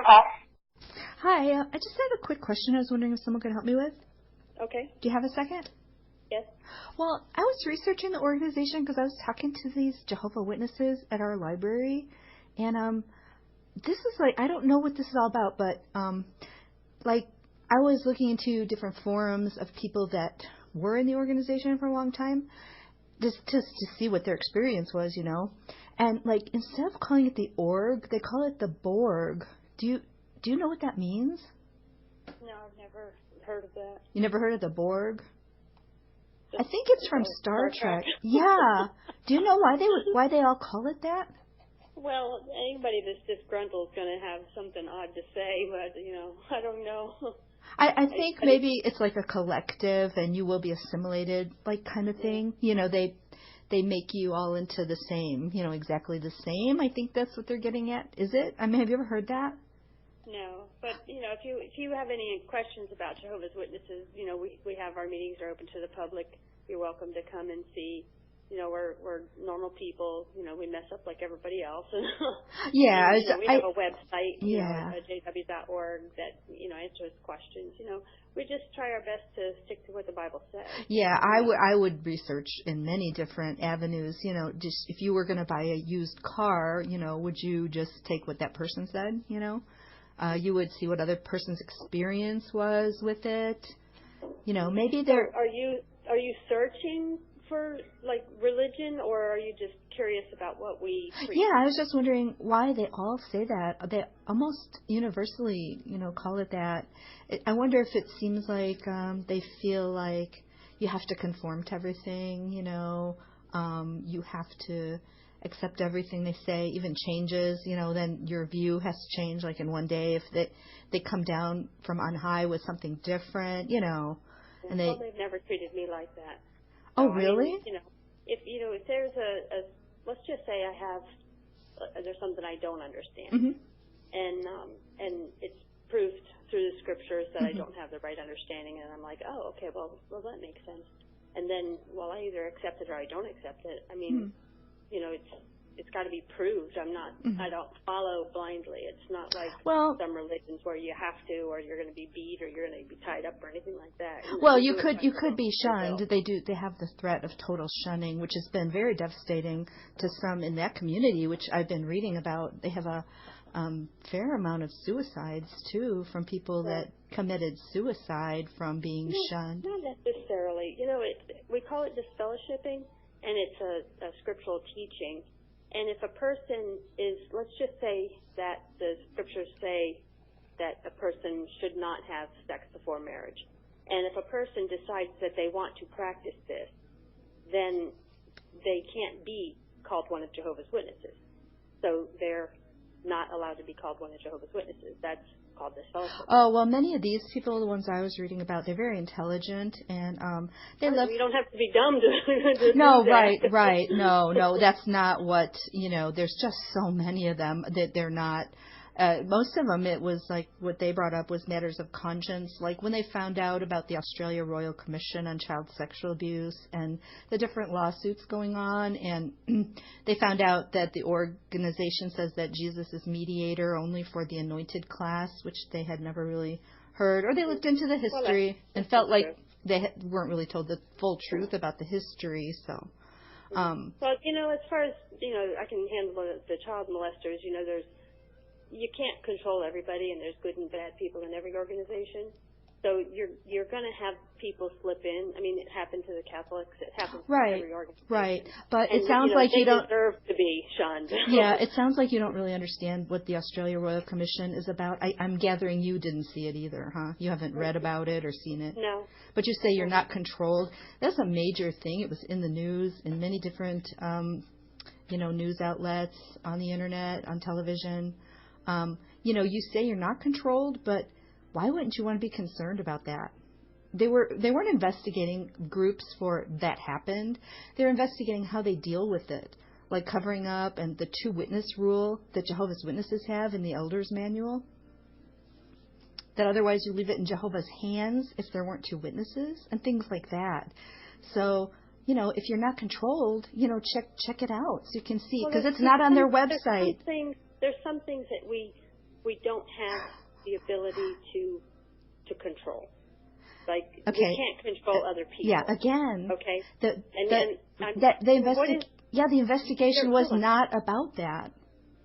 Hi, I just had a quick question I was wondering if someone could help me with. Okay. Do you have a second? Yes. Well, I was researching the organization because I was talking to these Jehovah's Witnesses at our library, and this is like, I don't know what this is all about, but like I was looking into different forums of people that were in the organization for a long time, just to see what their experience was, you know. And like instead of calling it the org, they call it the Borg. Do you know what that means? No, I've never heard of that. You never heard of the Borg? Just, I think it's from Star Trek. Yeah. Do you know why they all call it that? Well, anybody that's disgruntled is going to have something odd to say, but I don't know. I think maybe it's like a collective, and you will be assimilated, like kind of thing. You know, they make you all into the same, exactly the same. I think that's what they're getting at. Is it? I mean, have you ever heard that? No, but if you have any questions about Jehovah's Witnesses, we have our meetings are open to the public. You're welcome to come and see. We're normal people. We mess up like everybody else. Yeah, and, we have a website, jw.org that answers questions. We just try our best to stick to what the Bible says. Yeah, I would research in many different avenues. Just if you were going to buy a used car, would you just take what that person said? You would see what other person's experience was with it. Maybe they're. So are you searching for like religion, or are you just curious about what we preach? Yeah, I was just wondering why they all say that. They almost universally, call it that. I wonder if it seems like they feel like you have to conform to everything. You have to accept everything they say, even changes, then your view has to change like in one day if they come down from on high with something different, and Well, they've never treated me like that. So, oh, really? I mean, if there's let's just say there's something I don't understand, and it's proved through the scriptures that I don't have the right understanding, and I'm like, oh, okay, well that makes sense. And then, I either accept it or I don't accept it. I mean, it's got to be proved. I don't follow blindly. It's not like some religions where you have to, or you're going to be beat, or you're going to be tied up, or anything like that. Well, you could be shunned. They have the threat of total shunning, which has been very devastating to some in that community, which I've been reading about. They have a fair amount of suicides too from people that committed suicide from being shunned. Not necessarily. We call it disfellowshipping, and it's a scriptural teaching. And if a person is, let's just say that the scriptures say that a person should not have sex before marriage. And if a person decides that they want to practice this, then they can't be called one of Jehovah's Witnesses. So they're not allowed to be called one of Jehovah's Witnesses. That's called disfellowship. Oh, well, many of these people, the ones I was reading about, they're very intelligent, and they live. You don't have to be dumb to No, do that. right. No, that's not what, there's just so many of them that they're not. Most of them, it was like what they brought up was matters of conscience. Like when they found out about the Australia Royal Commission on Child Sexual Abuse and the different lawsuits going on, and they found out that the organization says that Jesus is mediator only for the anointed class, which they had never really heard, or they looked into the history and felt like they weren't really told the full truth about the history. So, well, as far as I can handle the child molesters. You can't control everybody, and there's good and bad people in every organization. So you're going to have people slip in. I mean, it happened to the Catholics. It happens to every organization. Right. But and, it sounds like you don't deserve to be shunned. Yeah, it sounds like you don't really understand what the Australia Royal Commission is about. I'm gathering you didn't see it either, huh? You haven't read about it or seen it. No. But you say you're not controlled. That's a major thing. It was in the news in many different, news outlets, on the internet, on television. You say you're not controlled, but why wouldn't you want to be concerned about that? They weren't investigating groups for that happened. They're investigating how they deal with it, like covering up and the 2-witness rule that Jehovah's Witnesses have in the Elders Manual. That otherwise you leave it in Jehovah's hands if there weren't 2 witnesses and things like that. So, if you're not controlled, check it out so you can see, because it's not on their website. There's some things that we we don't have the ability to control. Like, okay. we can't control other people. Yeah, again. Okay. The the investigation was not about that.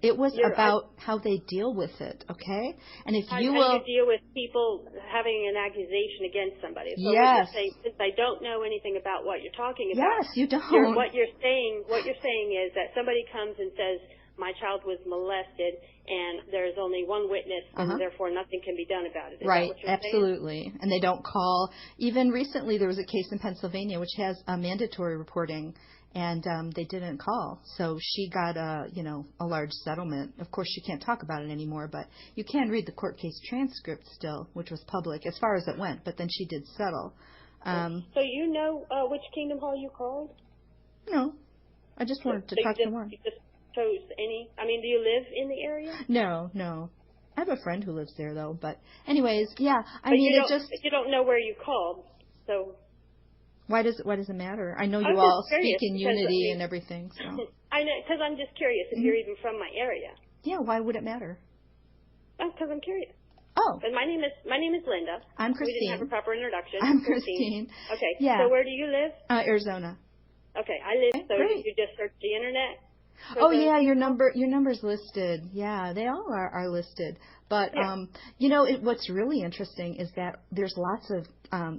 It was about how they deal with it, okay? And if how you deal with people having an accusation against somebody. So yes. Since I don't know anything about what you're talking about. Yes, you don't. What you're saying is that somebody comes and says, my child was molested, and there's only one witness, and therefore nothing can be done about it. Is right, that what you're absolutely. saying? And they don't call. Even recently, there was a case in Pennsylvania which has a mandatory reporting, and they didn't call. So she got a large settlement. Of course, she can't talk about it anymore, but you can read the court case transcript still, which was public as far as it went. But then she did settle. So you know which Kingdom Hall you called? No, I just wanted to talk to one. You just chose any? I mean, do you live in the area? No. I have a friend who lives there, though. But anyways, yeah. You don't know where you called, so. Why does it matter? I know you all speak in unity and everything. So. I know, because I'm just curious if you're even from my area. Yeah, why would it matter? Because I'm curious. Oh. And my name is Linda. I'm Christine. We didn't have a proper introduction. I'm Christine. Okay. Yeah. So where do you live? Arizona. Okay, I live. So great. you just search the internet. Oh yeah, your number's listed. Yeah, they all are listed. But what's really interesting is that there's lots of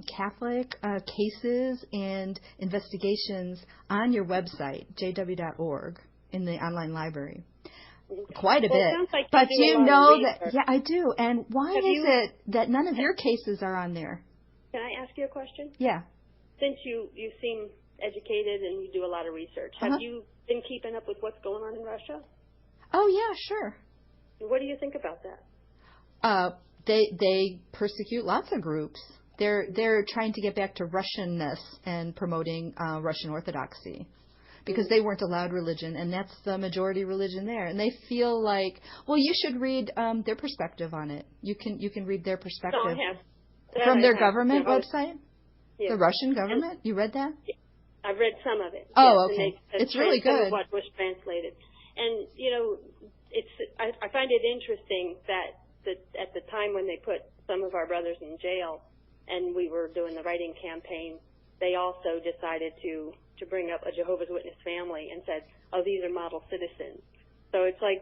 Catholic cases and investigations on your website, jw.org, in the online library. Quite a bit. It sounds like but you know that. Yeah, I do. And why is it that none of your cases are on there? Can I ask you a question? Yeah. Since you seem educated and you do a lot of research, have you been keeping up with what's going on in Russia? Oh yeah, sure. What do you think about that? They persecute lots of groups. They're trying to get back to Russianness and promoting Russian Orthodoxy, because they weren't allowed religion, and that's the majority religion there. And they feel like, well, you should read their perspective on it. You can read their perspective. No, I have. From their government website. Yeah. The Russian government. You read that? I've read some of it. Oh, yes, okay. It's really good. Some of what was translated, and I find it interesting that at the time when they put some of our brothers in jail, and we were doing the writing campaign, they also decided to bring up a Jehovah's Witness family and said, "Oh, these are model citizens." So it's like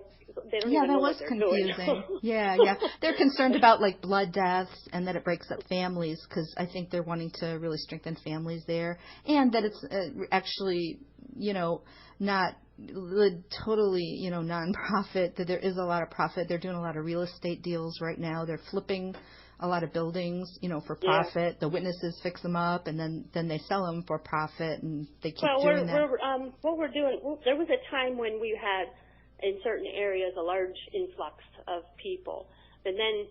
they don't even know what they're doing. Yeah, that was confusing. Yeah. They're concerned about like blood deaths and that it breaks up families, because I think they're wanting to really strengthen families there, and that it's actually, not totally, non-profit, that there is a lot of profit. They're doing a lot of real estate deals right now. They're flipping a lot of buildings, for profit. The witnesses fix them up, and then they sell them for profit, and they keep doing that. What we're doing, there was a time when we had, in certain areas, a large influx of people. And then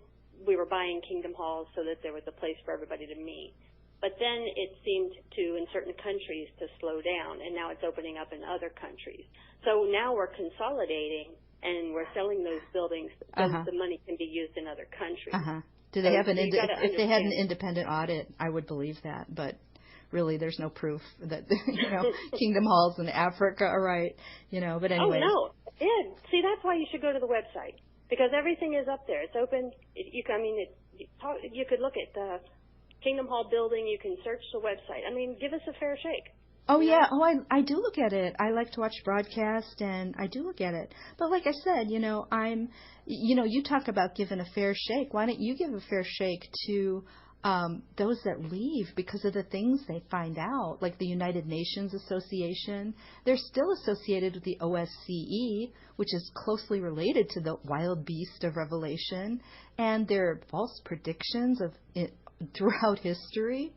we were buying Kingdom Halls so that there was a place for everybody to meet. But then it seemed to, in certain countries, to slow down, and now it's opening up in other countries. So now we're consolidating, and we're selling those buildings so that the money can be used in other countries. Do they have if they had an independent audit, I would believe that, but really there's no proof that, Kingdom Halls in Africa are right, but anyway. Oh, no. Yeah. See, that's why you should go to the website, because everything is up there. It's open. You could look at the Kingdom Hall building. You can search the website. I mean, give us a fair shake. Oh, yeah. Oh, I do look at it. I like to watch broadcast, and I do look at it. But like I said, you talk about giving a fair shake. Why don't you give a fair shake to those that leave because of the things they find out, like the United Nations Association? They're still associated with the OSCE, which is closely related to the wild beast of Revelation, and their false predictions of it throughout history.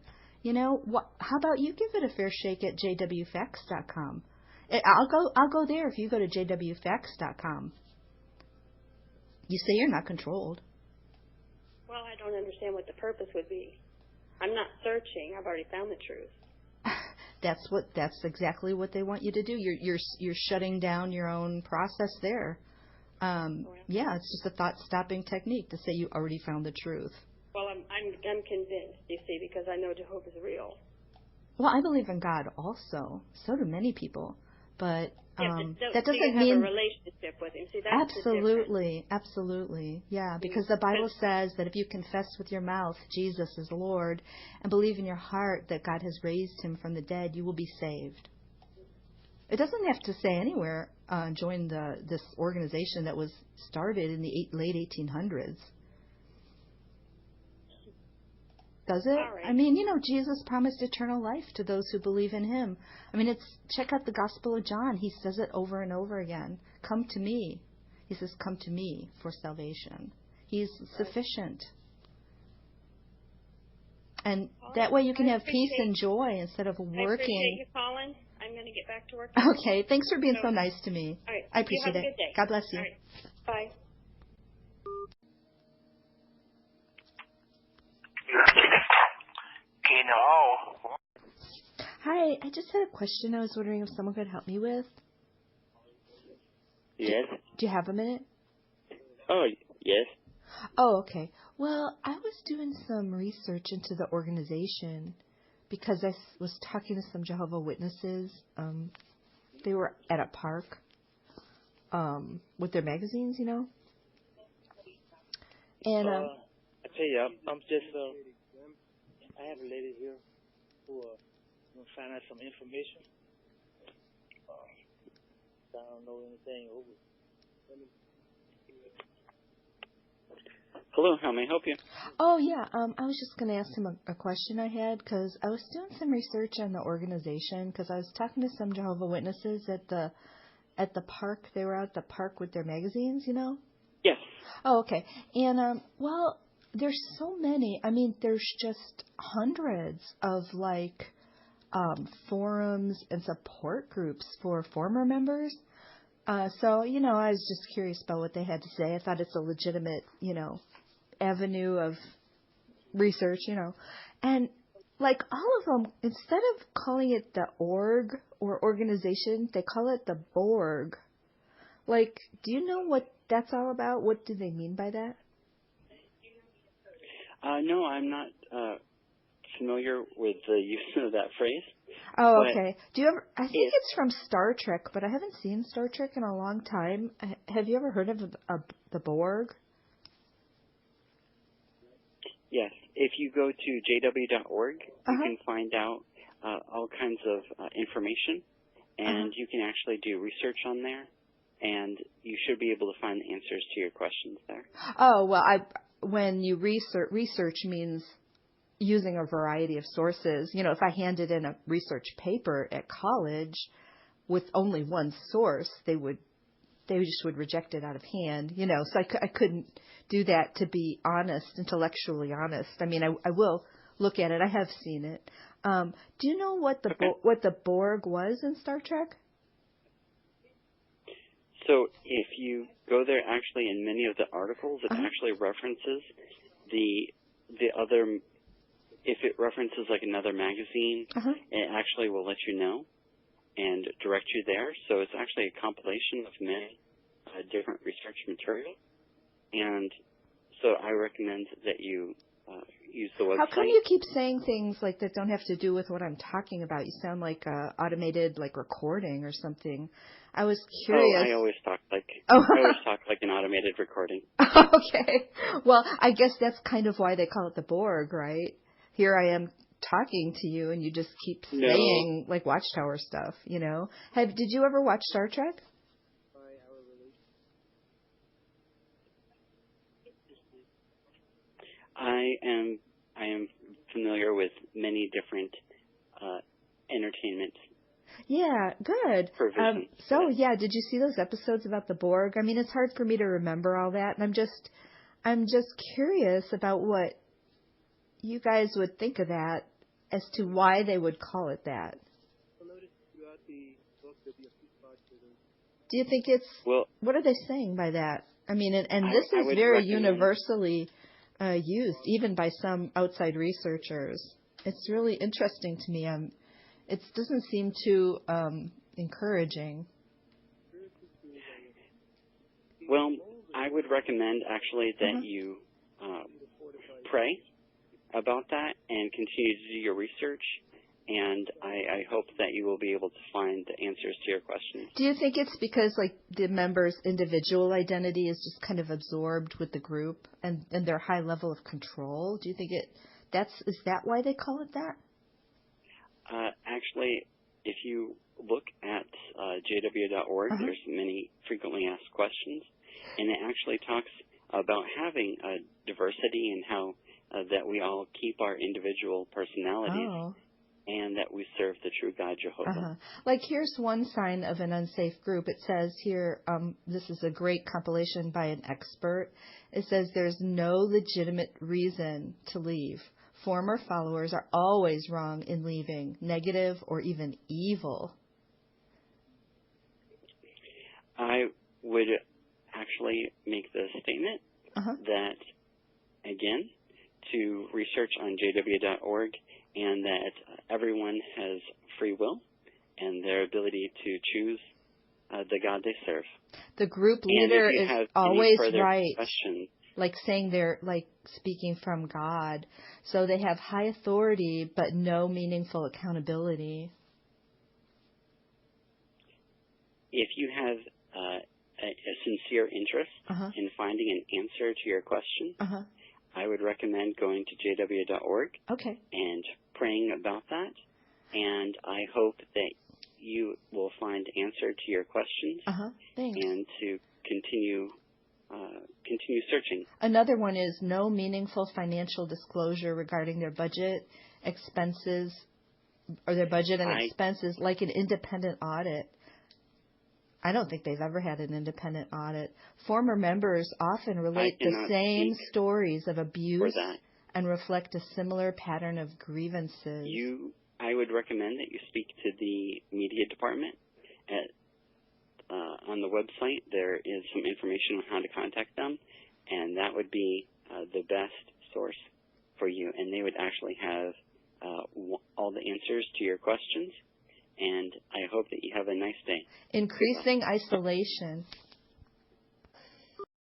How about you give it a fair shake at jwfacts.com? I'll go there if you go to jwfacts.com. You say you're not controlled. Well, I don't understand what the purpose would be. I'm not searching. I've already found the truth. That's exactly what they want you to do. You're shutting down your own process there. Yeah, it's just a thought-stopping technique to say you already found the truth. Well, I'm convinced, you see, because I know Jehovah's real. Well, I believe in God also. So do many people. But Yeah, but that do you doesn't have a mean relationship with him? See, that's the difference. absolutely, yeah. Because the Bible says that if you confess with your mouth Jesus is Lord and believe in your heart that God has raised him from the dead, you will be saved. It doesn't have to say anywhere join this organization that was started in the late 1800s. Does it? All right. I mean, Jesus promised eternal life to those who believe in him. I mean, check out the Gospel of John. He says it over and over again. Come to me. He says, come to me for salvation. He's sufficient. And that way you can have peace and joy instead of working. I appreciate you calling. I'm going to get back to work. Okay. Thanks for being so nice to me. All right. I appreciate you have it. A good day. God bless you. All right. Bye. Hi, I just had a question I was wondering if someone could help me with. Yes. Do you have a minute? Oh, yes. Oh, okay. Well, I was doing some research into the organization because I was talking to some Jehovah's Witnesses. They were at a park with their magazines, And I tell you, I'm just, I have a lady here who will find out some information. I don't know anything. Hello, how may I help you? Oh, yeah. I was just going to ask him a question I had because I was doing some research on the organization because I was talking to some Jehovah's Witnesses at the park. They were out at the park with their magazines, Yes. Oh, okay. And, well, there's so many. I mean, there's just hundreds of, forums and support groups for former members. So, I was just curious about what they had to say. I thought it's a legitimate, avenue of research, And, all of them, instead of calling it the org or organization, they call it the Borg. Do you know what that's all about? What do they mean by that? No, I'm not familiar with the use of that phrase. Oh, okay. Do you ever? I think it's from Star Trek, but I haven't seen Star Trek in a long time. Have you ever heard of the Borg? Yes. If you go to jw.org, you can find out all kinds of information, and you can actually do research on there, and you should be able to find the answers to your questions there. Oh, well, when you research means using a variety of sources. If I handed in a research paper at college with only one source, they just would reject it out of hand, So I couldn't do that to be honest, intellectually honest. I mean, I will look at it. I have seen it. Do you know what the Borg was in Star Trek? So if you go there, actually, in many of the articles, it actually references the other. If it references another magazine, it actually will let you know and direct you there. So it's actually a compilation of many different research material. And so I recommend that you use the website. How come you keep saying things that don't have to do with what I'm talking about? You sound like a automated recording or something. I was curious. Oh, I always talk like an automated recording. Okay. Well, I guess that's kind of why they call it the Borg, right? Here I am talking to you, and you just keep saying Watchtower stuff. Did you ever watch Star Trek? I am familiar with many different entertainment. Yeah, good. Did you see those episodes about the Borg? I mean, it's hard for me to remember all that, and I'm just curious about what you guys would think of that as to why they would call it that. Do you think it's... Well, what are they saying by that? I mean, and this is very universally used, even by some outside researchers. It's really interesting to me. It doesn't seem too encouraging. Well, I would recommend, actually, that you pray about that and continue to do your research and I hope that you will be able to find the answers to your questions. Do you think it's because like the members' individual identity is just kind of absorbed with the group and their high level of control? Do you think is that why they call it that? Actually, if you look at jw.org, there's many frequently asked questions, and it actually talks about having a diversity and how that we all keep our individual personalities and that we serve the true God, Jehovah. Like here's one sign of an unsafe group. It says here, this is a great compilation by an expert. It says there's no legitimate reason to leave. Former followers are always wrong in leaving, negative or even evil. I would actually make the statement that, again, to research on jw.org, and that everyone has free will and their ability to choose the God they serve. The group leader is always right. Questions, like saying they're like speaking from God. So they have high authority but no meaningful accountability. If you have a sincere interest in finding an answer to your question, I would recommend going to jw.org and praying about that. And I hope that you will find answer to your questions and to continue searching. Another one is no meaningful financial disclosure regarding their budget, expenses, or their budget and expenses, like an independent audit. I don't think they've ever had an independent audit. Former members often relate the same stories of abuse and reflect a similar pattern of grievances. I would recommend that you speak to the media department. On the website, there is some information on how to contact them, and that would be the best source for you. And they would actually have all the answers to your questions. And I hope that you have a nice day. Increasing isolation.